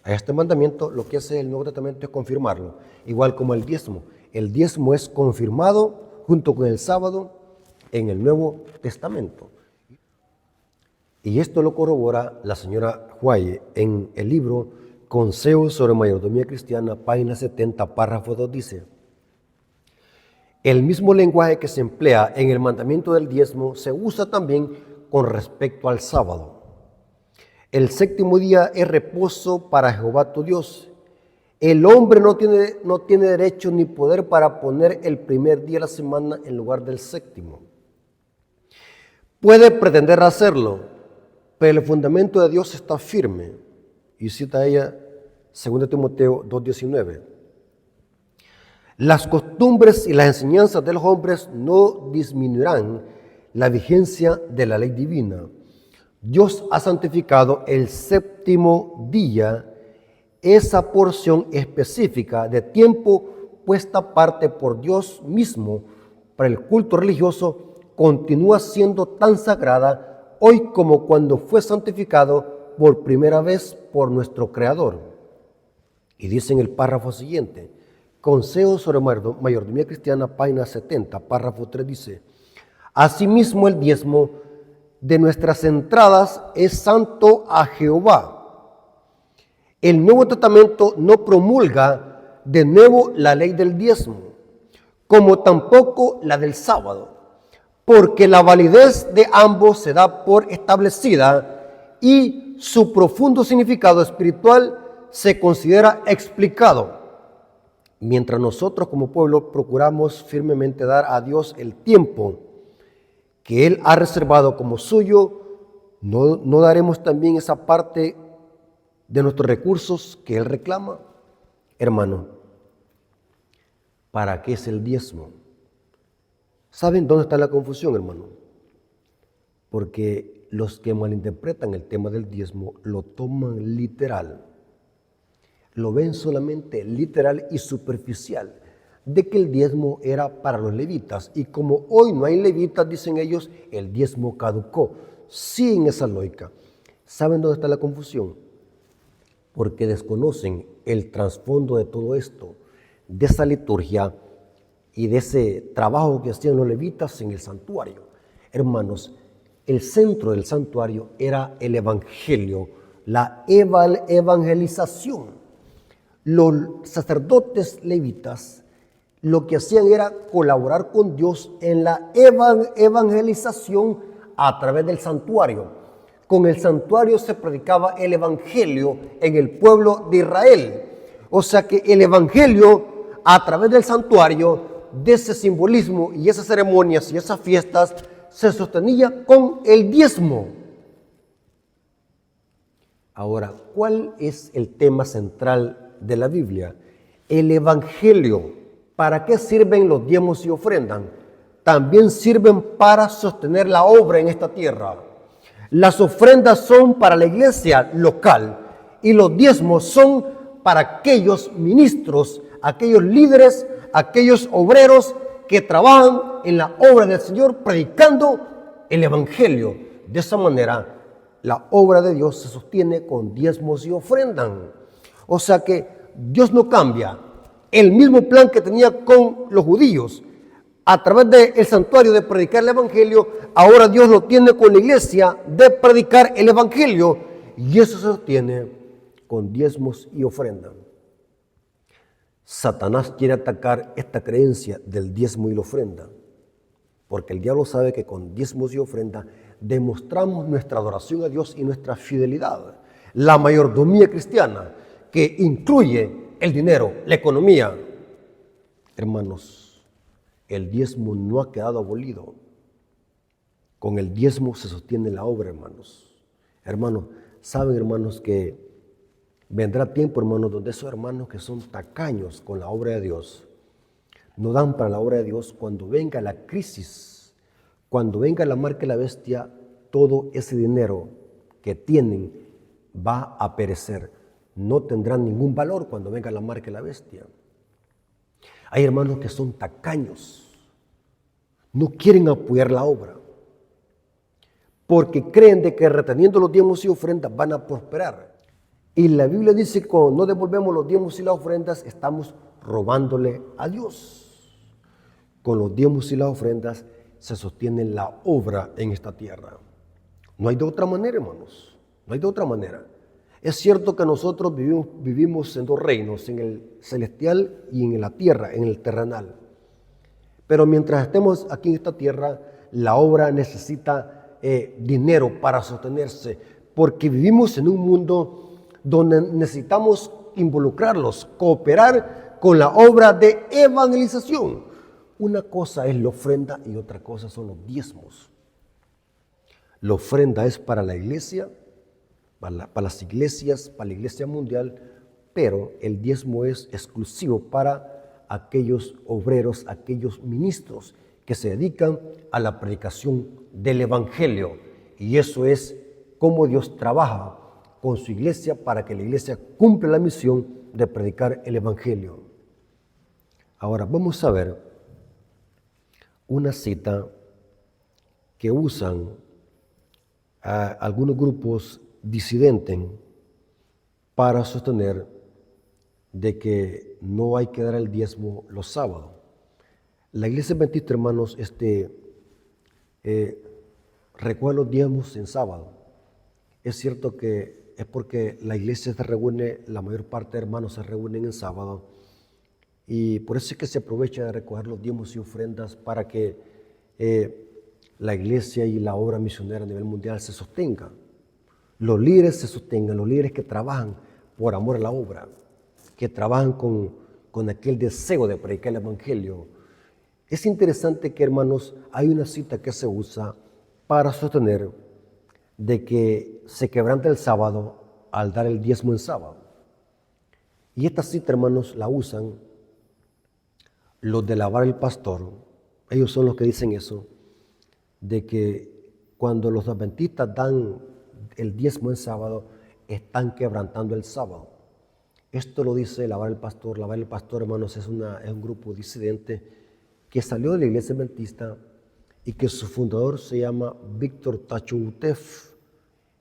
Speaker 1: A este mandamiento lo que hace el Nuevo Testamento es confirmarlo, igual como el diezmo. El diezmo es confirmado junto con el sábado en el Nuevo Testamento. Y esto lo corrobora la señora White en el libro Consejos sobre Mayordomía Cristiana, página 70, párrafo 2, dice: el mismo lenguaje que se emplea en el mandamiento del diezmo se usa también con respecto al sábado. El séptimo día es reposo para Jehová tu Dios. El hombre no tiene derecho ni poder para poner el primer día de la semana en lugar del séptimo. Puede pretender hacerlo, pero el fundamento de Dios está firme. Y cita ella 2 Timoteo 2:19. Las costumbres y las enseñanzas de los hombres no disminuirán la vigencia de la ley divina. Dios ha santificado el séptimo día, esa porción específica de tiempo puesta aparte por Dios mismo para el culto religioso, continúa siendo tan sagrada hoy como cuando fue santificado por primera vez por nuestro Creador. Y dice en el párrafo siguiente, Consejos sobre Mayordomía Cristiana, página 70, párrafo 3, dice: asimismo el diezmo de nuestras entradas es santo a Jehová. El Nuevo Testamento no promulga de nuevo la ley del diezmo. como tampoco la del sábado, porque la validez de ambos se da por establecida y su profundo significado espiritual se considera explicado. Mientras nosotros como pueblo procuramos firmemente dar a Dios el tiempo que Él ha reservado como suyo, ¿no daremos también esa parte de nuestros recursos que Él reclama? Hermano, ¿para qué es el diezmo? ¿Saben dónde está la confusión, hermano? Porque los que malinterpretan el tema del diezmo lo toman literal. Lo ven solamente literal y superficial, de que el diezmo era para los levitas. Y como hoy no hay levitas, dicen ellos, el diezmo caducó. Siguen esa lógica. ¿Saben dónde está la confusión? Porque desconocen el trasfondo de todo esto, de esa liturgia y de ese trabajo que hacían los levitas en el santuario. Hermanos, el centro del santuario era el evangelio, la evangelización. Los sacerdotes levitas lo que hacían era colaborar con Dios en la evangelización a través del santuario. Con el santuario se predicaba el evangelio en el pueblo de Israel. O sea que el evangelio a través del santuario, de ese simbolismo y esas ceremonias y esas fiestas, se sostenía con el diezmo. Ahora, ¿cuál es el tema central de la Biblia? El evangelio. ¿Para qué sirven los diezmos y ofrendas? También sirven para sostener la obra en esta tierra. Las ofrendas son para la iglesia local y los diezmos son para aquellos ministros, aquellos líderes, aquellos obreros que trabajan en la obra del Señor predicando el evangelio. De esa manera, la obra de Dios se sostiene con diezmos y ofrendas. O sea que Dios no cambia. El mismo plan que tenía con los judíos a través del santuario de predicar el evangelio, ahora Dios lo tiene con la iglesia de predicar el evangelio, y eso se sostiene con diezmos y ofrendas. Satanás quiere atacar esta creencia del diezmo y la ofrenda, porque el diablo sabe que con diezmos y ofrenda demostramos nuestra adoración a Dios y nuestra fidelidad. La mayordomía cristiana, que incluye el dinero, la economía. Hermanos, el diezmo no ha quedado abolido. Con el diezmo se sostiene la obra, hermanos. Hermanos, saben, hermanos, que vendrá tiempo, hermanos, donde esos hermanos que son tacaños con la obra de Dios, no dan para la obra de Dios. Cuando venga la crisis, cuando venga la marca de la bestia, todo ese dinero que tienen va a perecer. No tendrán ningún valor cuando venga la marca de la bestia. Hay hermanos que son tacaños, no quieren apoyar la obra, porque creen de que reteniendo los diezmos y ofrendas van a prosperar. Y la Biblia dice que cuando no devolvemos los diezmos y las ofrendas, estamos robándole a Dios. Con los diezmos y las ofrendas se sostiene la obra en esta tierra. No hay de otra manera, hermanos, no hay de otra manera. Es cierto que nosotros vivimos en dos reinos, en el celestial y en la tierra, en el terrenal. Pero mientras estemos aquí en esta tierra, la obra necesita dinero para sostenerse, porque vivimos en un mundo donde necesitamos involucrarlos, cooperar con la obra de evangelización. Una cosa es la ofrenda y otra cosa son los diezmos. La ofrenda es para la iglesia, para las iglesias, para la iglesia mundial, pero el diezmo es exclusivo para aquellos obreros, aquellos ministros que se dedican a la predicación del evangelio. Y eso es cómo Dios trabaja con su iglesia para que la iglesia cumpla la misión de predicar el evangelio. Ahora vamos a ver una cita que usan algunos grupos disidentes para sostener de que no hay que dar el diezmo los sábados. La iglesia adventista, hermanos, recuerda los diezmos en sábado. Es cierto que es porque la iglesia se reúne, la mayor parte de hermanos se reúnen en sábado, Y por eso es que se aprovecha de recoger los diezmos y ofrendas para que la iglesia y la obra misionera a nivel mundial se sostenga. Los líderes se sostengan, los líderes que trabajan por amor a la obra, que trabajan con aquel deseo de predicar el evangelio. Es interesante que, hermanos, hay una cita que se usa para sostener de que se quebranta el sábado al dar el diezmo en sábado. Y esta cita, hermanos, la usan los de la vara del pastor. Ellos son los que dicen eso, de que cuando los adventistas dan el diezmo en sábado, están quebrantando el sábado. Esto lo dice la vara del pastor. La vara del pastor, hermanos, es un grupo disidente que salió de la iglesia adventista y que su fundador se llama Víctor Tacho Utef.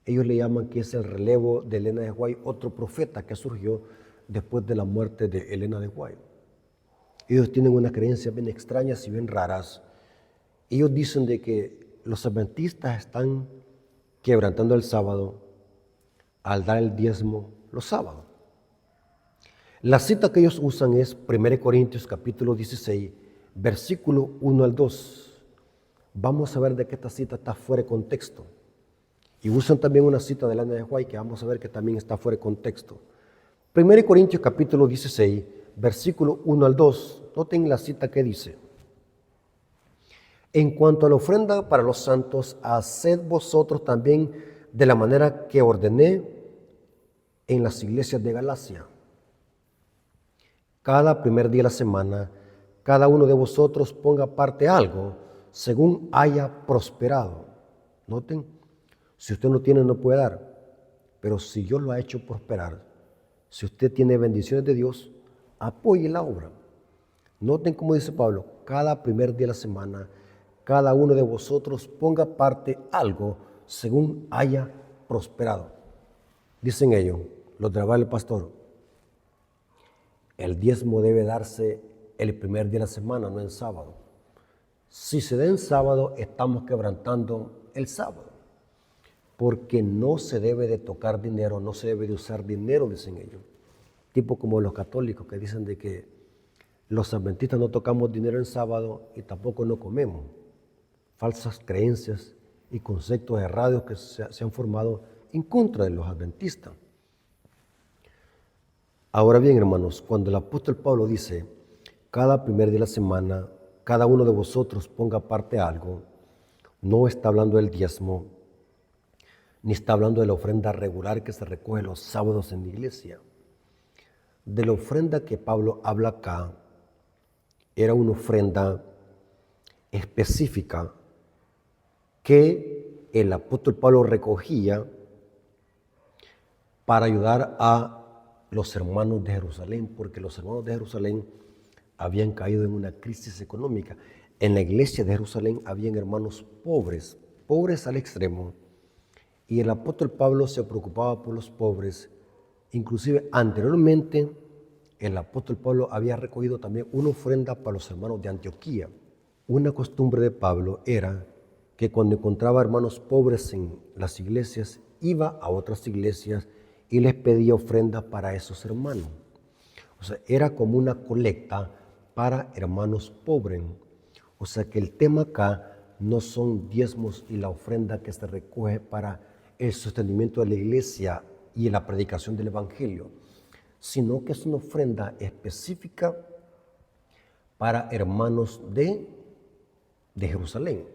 Speaker 1: Ellos le llaman que es el relevo de Elena de White, otro profeta que surgió después de la muerte de Elena de White. Ellos tienen unas creencias bien extrañas y bien raras. Ellos dicen de que los adventistas están quebrantando el sábado al dar el diezmo los sábados. La cita que ellos usan es 1 Corintios capítulo 16, versículo 1 al 2. Vamos a ver de que esta cita está fuera de contexto. Y usan también una cita de Elena de White que vamos a ver que también está fuera de contexto. 1 Corintios capítulo 16, versículo 1 al 2. Noten la cita que dice: en cuanto a la ofrenda para los santos, haced vosotros también de la manera que ordené en las iglesias de Galacia. Cada primer día de la semana, cada uno de vosotros ponga aparte algo según haya prosperado. Noten, si usted no tiene, no puede dar, pero si Dios lo ha hecho prosperar, si usted tiene bendiciones de Dios, apoye la obra. Noten cómo dice Pablo: cada primer día de la semana, cada uno de vosotros ponga aparte algo según haya prosperado. Dicen ellos, los de la vara del pastor, el diezmo debe darse el primer día de la semana, no en sábado. Si se da en sábado, estamos quebrantando el sábado, porque no se debe de tocar dinero, no se debe de usar dinero, dicen ellos. Tipo como los católicos que dicen de que los adventistas no tocamos dinero en sábado y tampoco no comemos. Falsas creencias y conceptos errados que se han formado en contra de los adventistas. Ahora bien, hermanos, cuando el apóstol Pablo dice, cada primer día de la semana, cada uno de vosotros ponga aparte algo, no está hablando del diezmo, ni está hablando de la ofrenda regular que se recoge los sábados en la iglesia. De la ofrenda que Pablo habla acá, era una ofrenda específica que el apóstol Pablo recogía para ayudar a los hermanos de Jerusalén, porque los hermanos de Jerusalén habían caído en una crisis económica. En la iglesia de Jerusalén habían hermanos pobres, pobres al extremo, y el apóstol Pablo se preocupaba por los pobres. Inclusive anteriormente el apóstol Pablo había recogido también una ofrenda para los hermanos de Antioquía. Una costumbre de Pablo era que cuando encontraba hermanos pobres en las iglesias, iba a otras iglesias y les pedía ofrendas para esos hermanos. O sea, era como una colecta para hermanos pobres. O sea que el tema acá no son diezmos y la ofrenda que se recoge para el sostenimiento de la iglesia y la predicación del evangelio, sino que es una ofrenda específica para hermanos de Jerusalén.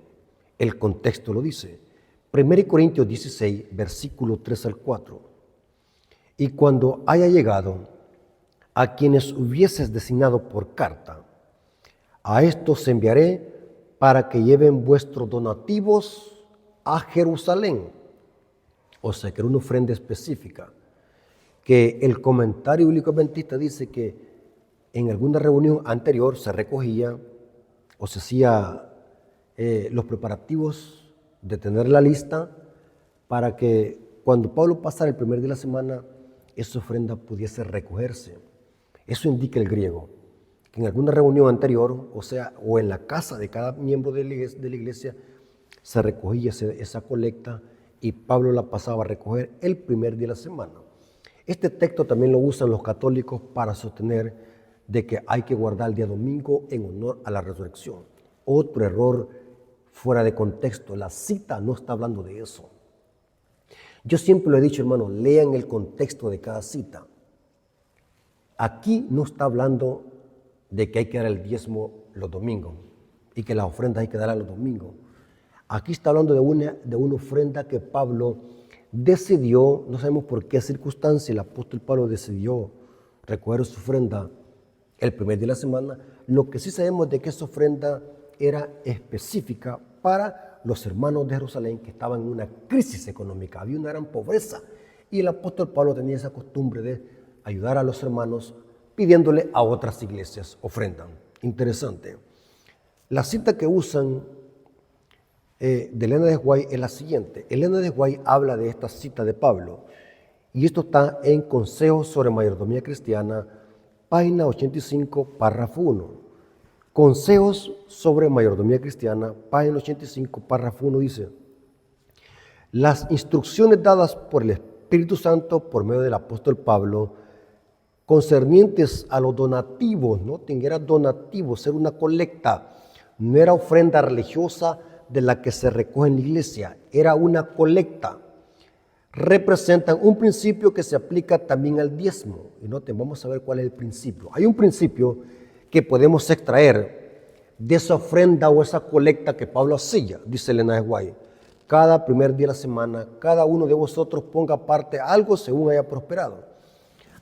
Speaker 1: El contexto lo dice. 1 Corintios 16, versículo 3 al 4. Y cuando haya llegado a quienes hubieses designado por carta, a estos enviaré para que lleven vuestros donativos a Jerusalén. O sea, que era una ofrenda específica. Que el comentario bíblico adventista dice que en alguna reunión anterior se recogía o se hacía los preparativos de tener la lista para que cuando Pablo pasara el primer día de la semana, esa ofrenda pudiese recogerse. Eso indica el griego, que en alguna reunión anterior, o sea, o en la casa de cada miembro de la iglesia, se recogía esa colecta y Pablo la pasaba a recoger el primer día de la semana. Este texto también lo usan los católicos para sostener de que hay que guardar el día domingo en honor a la resurrección. Otro error fuera de contexto. La cita no está hablando de eso. Yo siempre lo he dicho, hermano, lean el contexto de cada cita. Aquí no está hablando de que hay que dar el diezmo los domingos y que las ofrendas hay que darlas los domingos. Aquí está hablando de una ofrenda que Pablo decidió, no sabemos por qué circunstancia, el apóstol Pablo decidió recoger su ofrenda el primer día de la semana. Lo que sí sabemos de que esa ofrenda era específica para los hermanos de Jerusalén que estaban en una crisis económica, había una gran pobreza y el apóstol Pablo tenía esa costumbre de ayudar a los hermanos pidiéndole a otras iglesias ofrendan. Interesante. La cita que usan de Elena de White es la siguiente. Elena de White habla de esta cita de Pablo y esto está en Consejos sobre Mayordomía Cristiana, página 85, párrafo 1. Consejos sobre Mayordomía Cristiana, página 85, párrafo 1 dice: las instrucciones dadas por el Espíritu Santo por medio del apóstol Pablo concernientes a los donativos, noten, era donativo, era una colecta, no era ofrenda religiosa de la que se recoge en la iglesia, era una colecta. Representan un principio que se aplica también al diezmo. Y noten, vamos a ver cuál es el principio. Hay un principio que podemos extraer de esa ofrenda o esa colecta que Pablo hacía, dice Elena de White. Cada primer día de la semana, cada uno de vosotros ponga aparte algo según haya prosperado.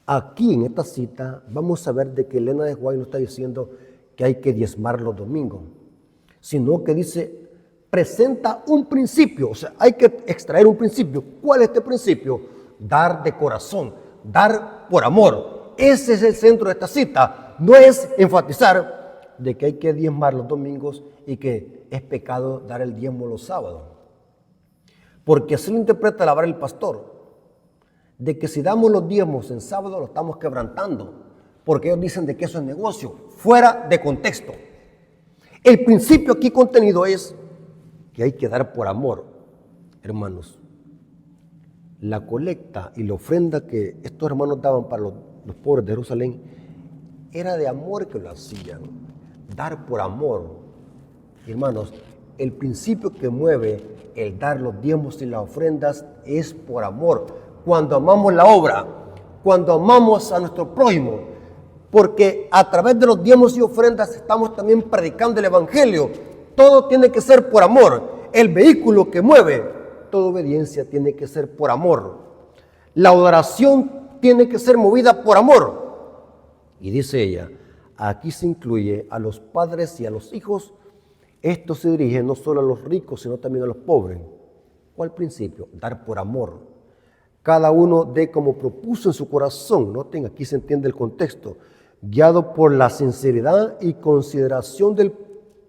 Speaker 1: Aquí en esta cita vamos a ver de que Elena de White no está diciendo que hay que diezmar los domingos, sino que dice, presenta un principio, o sea, hay que extraer un principio. ¿Cuál es este principio? Dar de corazón, dar por amor. Ese es el centro de esta cita. No es enfatizar de que hay que diezmar los domingos y que es pecado dar el diezmo los sábados. Porque así lo interpreta la vara del pastor, de que si damos los diezmos en sábado lo estamos quebrantando, porque ellos dicen de que eso es negocio, fuera de contexto. El principio aquí contenido es que hay que dar por amor. Hermanos, la colecta y la ofrenda que estos hermanos daban para los pobres de Jerusalén era de amor que lo hacían, dar por amor. Hermanos, el principio que mueve el dar los diezmos y las ofrendas es por amor. Cuando amamos la obra, cuando amamos a nuestro prójimo, porque a través de los diezmos y ofrendas estamos también predicando el evangelio. Todo tiene que ser por amor. El vehículo que mueve toda obediencia tiene que ser por amor. La adoración tiene que ser movida por amor. Y dice ella, aquí se incluye a los padres y a los hijos. Esto se dirige no solo a los ricos, sino también a los pobres. ¿Cuál principio? Dar por amor. Cada uno dé como propuso en su corazón. Noten, aquí se entiende el contexto. Guiado por la sinceridad y consideración del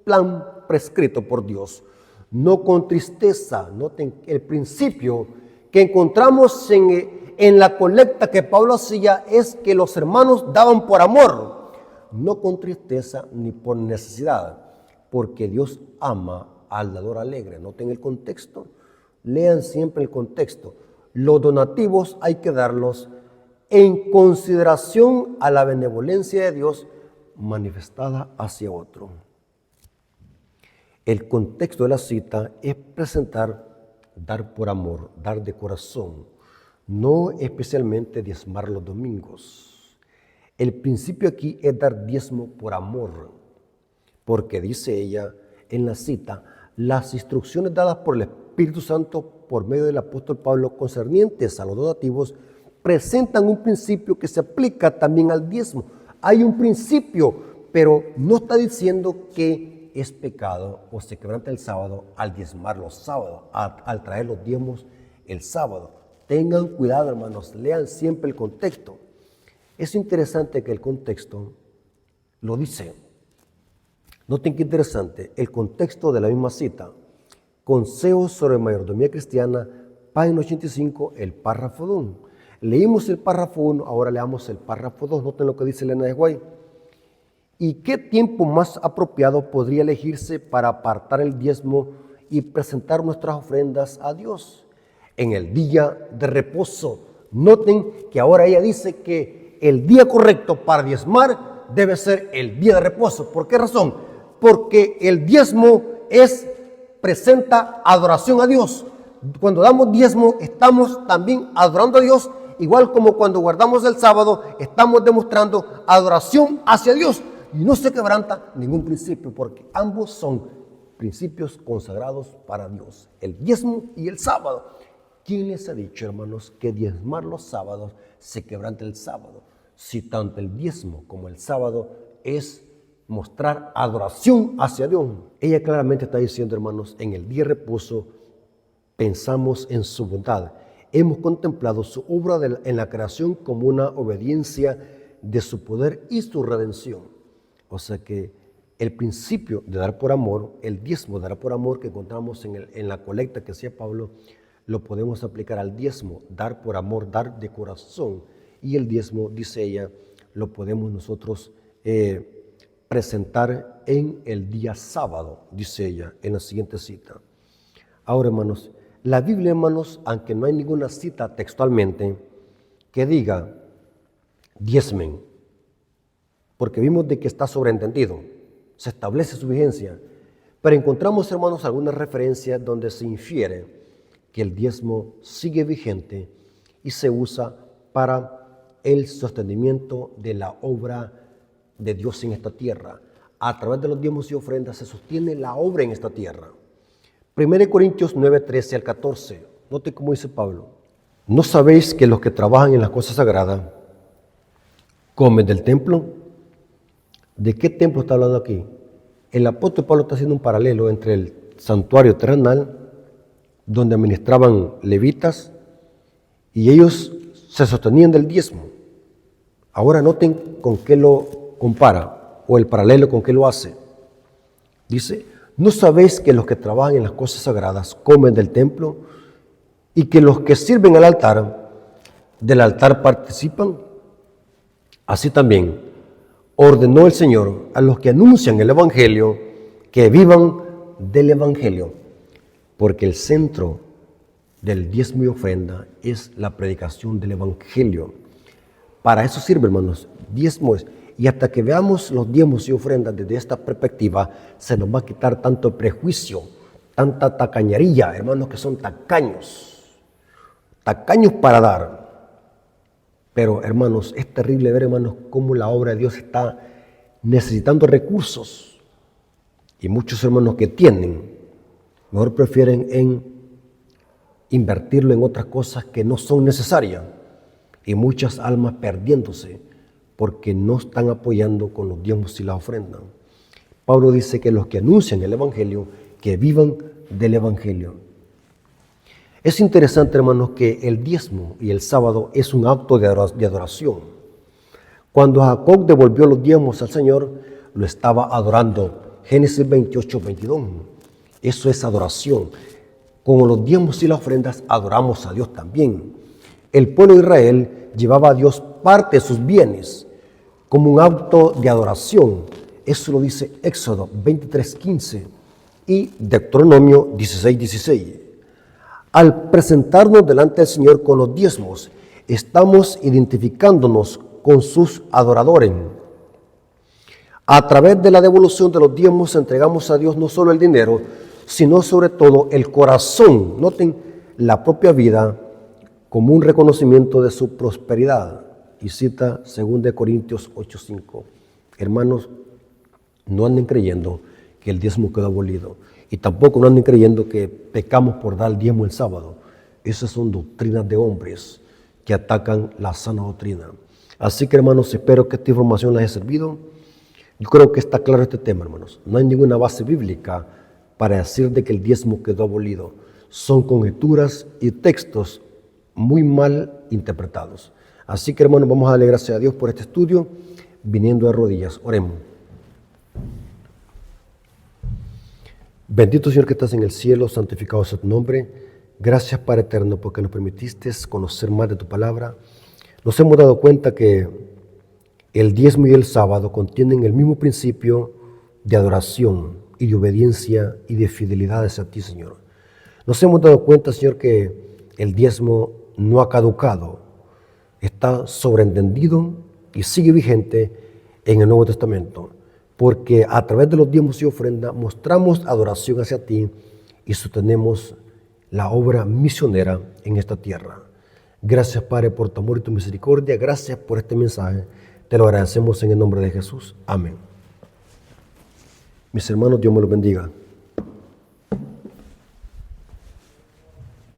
Speaker 1: plan prescrito por Dios. No con tristeza. Noten el principio que encontramos en la colecta que Pablo hacía es que los hermanos daban por amor, no con tristeza ni por necesidad, porque Dios ama al dador alegre. Noten el contexto, lean siempre el contexto. Los donativos hay que darlos en consideración a la benevolencia de Dios manifestada hacia otro. El contexto de la cita es presentar, dar por amor, dar de corazón, no especialmente diezmar los domingos. El principio aquí es dar diezmo por amor, porque dice ella en la cita, las instrucciones dadas por el Espíritu Santo por medio del apóstol Pablo concernientes a los donativos presentan un principio que se aplica también al diezmo. Hay un principio, pero no está diciendo que es pecado o se quebranta el sábado al diezmar los sábados, al traer los diezmos el sábado. Tengan cuidado, hermanos, lean siempre el contexto. Es interesante que el contexto lo dice. Noten qué interesante, el contexto de la misma cita. Consejos sobre mayordomía cristiana, página 85, el párrafo 1. Leímos el párrafo 1, ahora leamos el párrafo 2. Noten lo que dice Elena de White. ¿Y qué tiempo más apropiado podría elegirse para apartar el diezmo y presentar nuestras ofrendas a Dios? En el día de reposo. Noten que ahora ella dice que el día correcto para diezmar debe ser el día de reposo. ¿Por qué razón? Porque el diezmo presenta adoración a Dios. Cuando damos diezmo, estamos también adorando a Dios, igual como cuando guardamos el sábado, estamos demostrando adoración hacia Dios. Y no se quebranta ningún principio, porque ambos son principios consagrados para Dios, el diezmo y el sábado. ¿Quién les ha dicho, hermanos, que diezmar los sábados se quebranta el sábado? Si tanto el diezmo como el sábado es mostrar adoración hacia Dios. Ella claramente está diciendo, hermanos, en el día de reposo pensamos en su bondad. Hemos contemplado su obra en la creación como una obediencia de su poder y su redención. O sea que el principio de dar por amor, el diezmo de dar por amor que encontramos en la colecta que hacía Pablo, lo podemos aplicar al diezmo, dar por amor, dar de corazón. Y el diezmo, dice ella, lo podemos nosotros presentar en el día sábado, dice ella en la siguiente cita. Ahora, hermanos, la Biblia, hermanos, aunque no hay ninguna cita textualmente que diga diezmen, porque vimos de que está sobreentendido, se establece su vigencia, pero encontramos, hermanos, algunas referencias donde se infiere que el diezmo sigue vigente y se usa para el sostenimiento de la obra de Dios en esta tierra. A través de los diezmos y ofrendas se sostiene la obra en esta tierra. 1 Corintios 9, 13 al 14. Note cómo dice Pablo. ¿No sabéis que los que trabajan en las cosas sagradas comen del templo? ¿De qué templo está hablando aquí? El apóstol Pablo está haciendo un paralelo entre el santuario terrenal, donde administraban levitas, y ellos se sostenían del diezmo. Ahora noten con qué lo compara, o el paralelo con qué lo hace. Dice, ¿no sabéis que los que trabajan en las cosas sagradas comen del templo y que los que sirven al altar, del altar participan? Así también ordenó el Señor a los que anuncian el Evangelio que vivan del Evangelio, porque el centro del diezmo y ofrenda es la predicación del Evangelio. Para eso sirve, hermanos, diezmo es. Y hasta que veamos los diezmos y ofrendas desde esta perspectiva, se nos va a quitar tanto prejuicio, tanta tacañería, hermanos que son tacaños para dar. Pero, hermanos, es terrible ver, hermanos, cómo la obra de Dios está necesitando recursos. Y muchos hermanos que tienen, mejor prefieren invertirlo en otras cosas que no son necesarias. Y muchas almas perdiéndose porque no están apoyando con los diezmos y la ofrenda. Pablo dice que los que anuncian el Evangelio, que vivan del Evangelio. Es interesante, hermanos, que el diezmo y el sábado es un acto de adoración. Cuando Jacob devolvió los diezmos al Señor, lo estaba adorando. Génesis 28, 22. Eso es adoración. Con los diezmos y las ofrendas adoramos a Dios también. El pueblo de Israel llevaba a Dios parte de sus bienes como un acto de adoración. Eso lo dice Éxodo 23:15 y Deuteronomio 16:16. Al presentarnos delante del Señor con los diezmos, estamos identificándonos con sus adoradores. A través de la devolución de los diezmos entregamos a Dios no solo el dinero, sino sobre todo el corazón. Noten la propia vida como un reconocimiento de su prosperidad. Y cita 2 Corintios 8:5. Hermanos, no anden creyendo que el diezmo quedó abolido. Y tampoco no anden creyendo que pecamos por dar el diezmo el sábado. Esas son doctrinas de hombres que atacan la sana doctrina. Así que, hermanos, espero que esta información les haya servido. Yo creo que está claro este tema, hermanos. No hay ninguna base bíblica para decir de que el diezmo quedó abolido. Son conjeturas y textos muy mal interpretados. Así que, hermanos, vamos a darle gracias a Dios por este estudio, viniendo de rodillas. Oremos. Bendito Señor que estás en el cielo, santificado sea tu nombre. Gracias, Padre eterno, porque nos permitiste conocer más de tu palabra. Nos hemos dado cuenta que el diezmo y el sábado contienen el mismo principio de adoración y de obediencia y de fidelidad hacia ti, Señor. Nos hemos dado cuenta, Señor, que el diezmo no ha caducado, está sobreentendido y sigue vigente en el Nuevo Testamento, porque a través de los diezmos y ofrenda mostramos adoración hacia ti y sostenemos la obra misionera en esta tierra. Gracias, Padre, por tu amor y tu misericordia. Gracias por este mensaje. Te lo agradecemos en el nombre de Jesús. Amén. Mis hermanos, Dios me los bendiga.